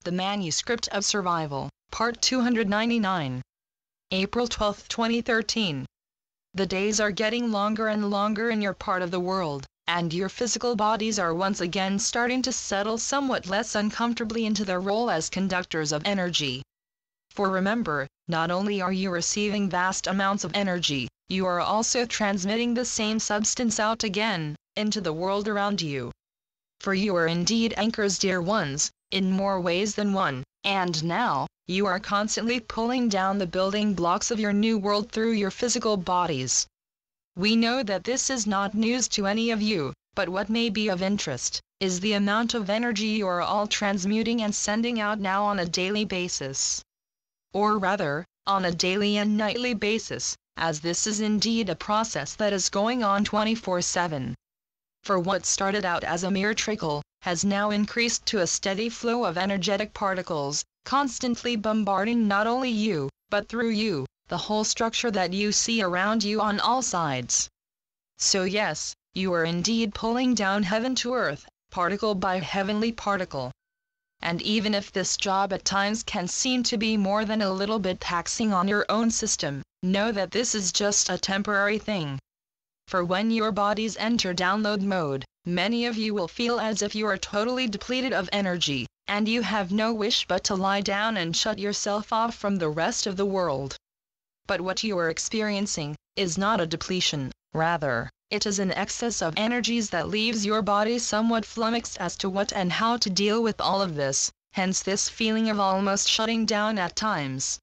The Manuscript of Survival, Part 299. April 12, 2013. The days are getting longer and longer in your part of the world, and your physical bodies are once again starting to settle somewhat less uncomfortably into their role as conductors of energy. For remember, not only are you receiving vast amounts of energy, you are also transmitting the same substance out again, into the world around you. For you are indeed anchors, dear ones, in more ways than one, and now, you are constantly pulling down the building blocks of your new world through your physical bodies. We know that this is not news to any of you, but what may be of interest, is the amount of energy you are all transmuting and sending out now on a daily basis. Or rather, on a daily and nightly basis, as this is indeed a process that is going on 24/7. For what started out as a mere trickle, has now increased to a steady flow of energetic particles, constantly bombarding not only you, but through you, the whole structure that you see around you on all sides. So yes, you are indeed pulling down heaven to earth, particle by heavenly particle. And even if this job at times can seem to be more than a little bit taxing on your own system, know that this is just a temporary thing. For when your bodies enter download mode, many of you will feel as if you are totally depleted of energy, and you have no wish but to lie down and shut yourself off from the rest of the world. But what you are experiencing is not a depletion, rather, it is an excess of energies that leaves your body somewhat flummoxed as to what and how to deal with all of this, hence this feeling of almost shutting down at times.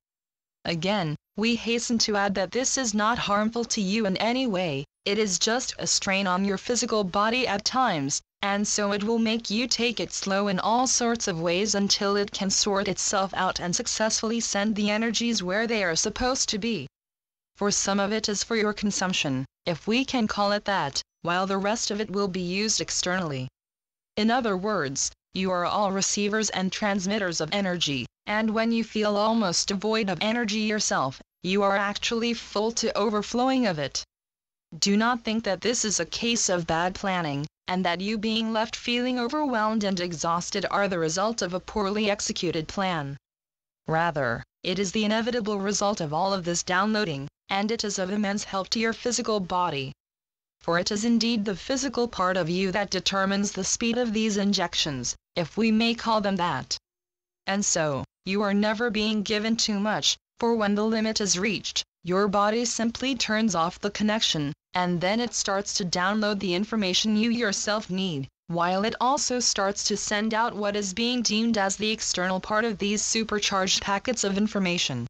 Again, we hasten to add that this is not harmful to you in any way. It is just a strain on your physical body at times, and so it will make you take it slow in all sorts of ways until it can sort itself out and successfully send the energies where they are supposed to be. For some of it is for your consumption, if we can call it that, while the rest of it will be used externally. In other words, you are all receivers and transmitters of energy, and when you feel almost devoid of energy yourself, you are actually full to overflowing of it. Do not think that this is a case of bad planning, and that you being left feeling overwhelmed and exhausted are the result of a poorly executed plan. Rather, it is the inevitable result of all of this downloading, and it is of immense help to your physical body. For it is indeed the physical part of you that determines the speed of these injections, if we may call them that. And so, you are never being given too much, for when the limit is reached, your body simply turns off the connection, and then it starts to download the information you yourself need, while it also starts to send out what is being deemed as the external part of these supercharged packets of information.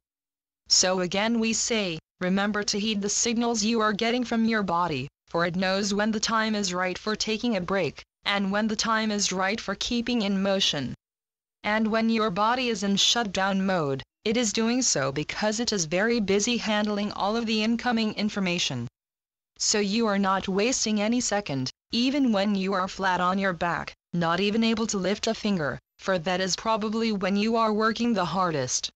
So again we say, remember to heed the signals you are getting from your body, for it knows when the time is right for taking a break, and when the time is right for keeping in motion. And when your body is in shutdown mode, it is doing so because it is very busy handling all of the incoming information. So you are not wasting any second, even when you are flat on your back, not even able to lift a finger, for that is probably when you are working the hardest.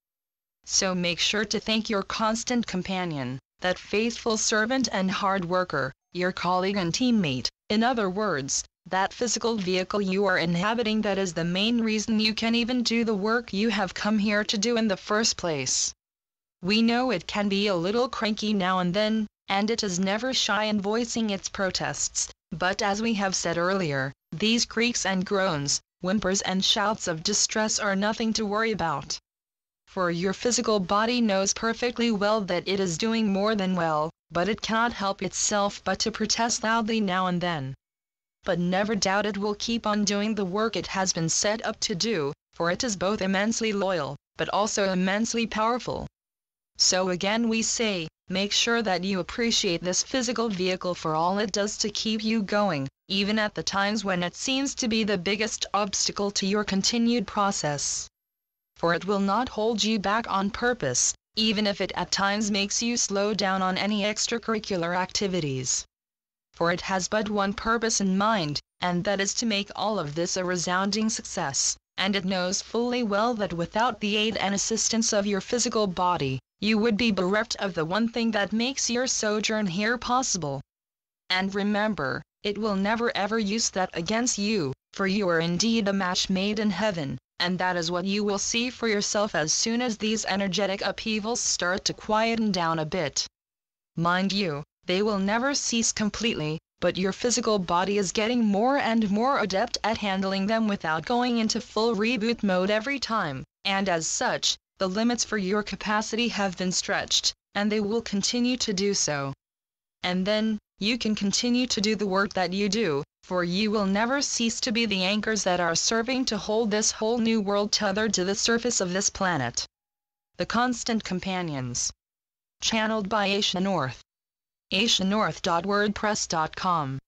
So make sure to thank your constant companion, that faithful servant and hard worker, your colleague and teammate, in other words, that physical vehicle you are inhabiting that is the main reason you can even do the work you have come here to do in the first place. We know it can be a little cranky now and then, and it is never shy in voicing its protests, but as we have said earlier, these creaks and groans, whimpers and shouts of distress are nothing to worry about. For your physical body knows perfectly well that it is doing more than well, but it cannot help itself but to protest loudly now and then. But never doubt it will keep on doing the work it has been set up to do, for it is both immensely loyal, but also immensely powerful. So again we say, make sure that you appreciate this physical vehicle for all it does to keep you going, even at the times when it seems to be the biggest obstacle to your continued process. For it will not hold you back on purpose, even if it at times makes you slow down on any extracurricular activities. For it has but one purpose in mind, and that is to make all of this a resounding success, and it knows fully well that without the aid and assistance of your physical body, you would be bereft of the one thing that makes your sojourn here possible. And remember, it will never ever use that against you, for you are indeed a match made in heaven, and that is what you will see for yourself as soon as these energetic upheavals start to quieten down a bit. Mind you, they will never cease completely, but your physical body is getting more and more adept at handling them without going into full reboot mode every time, and as such, the limits for your capacity have been stretched, and they will continue to do so. And then, you can continue to do the work that you do, for you will never cease to be the anchors that are serving to hold this whole new world tethered to the surface of this planet. The Constant Companions. Channeled by Asia North. asianorth.wordpress.com